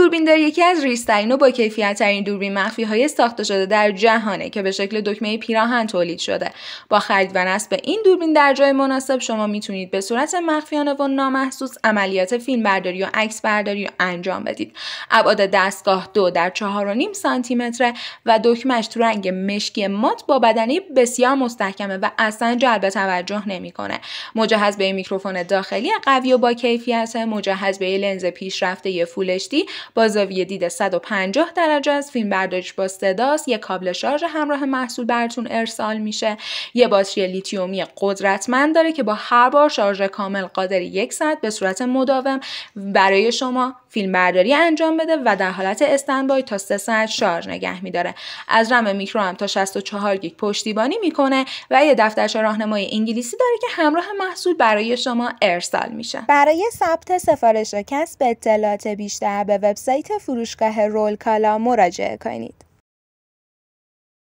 دوربین دار یکی از ریزترین و با کیفیت ترین دوربین مخفی های ساخته شده در جهانه که به شکل دکمه پیراهن تولید شده. با خرید و نصب این دوربین در جای مناسب شما میتونید به صورت مخفیانه و نامحسوس عملیات فیلم برداری و عکس برداری رو انجام بدید. ابعاد دستگاه 2 در 4.5 سانتی متر و دکمه‌اش تو رنگ مشکی مات با بدنه بسیار مستحکمه و اصلا جلب توجه نمیکنه. مجهز به میکروفون داخلی قوی و با کیفیت، مجهز به لنز پیشرفته فول اچ دی با زاویه دید 150 درجه است، فیلم برداریش با صداست، یک کابل شارژ همراه محصول براتون ارسال میشه، یه باتری لیتیومی قدرتمند داره که با هر بار شارژ کامل قادر 1 ساعت به صورت مداوم برای شما فیلم برداری انجام بده و در حالت استندبای تا 3 ساعت شارژ نگه میداره. از رم میکرو هم تا 64 گیگ پشتیبانی میکنه و یه دفترچه راهنمای انگلیسی داره که همراه محصول برای شما ارسال میشه. برای ثبت سفارش و کسب اطلاعات بیشتر به وبسایت فروشگاه رولکالا مراجعه کنید.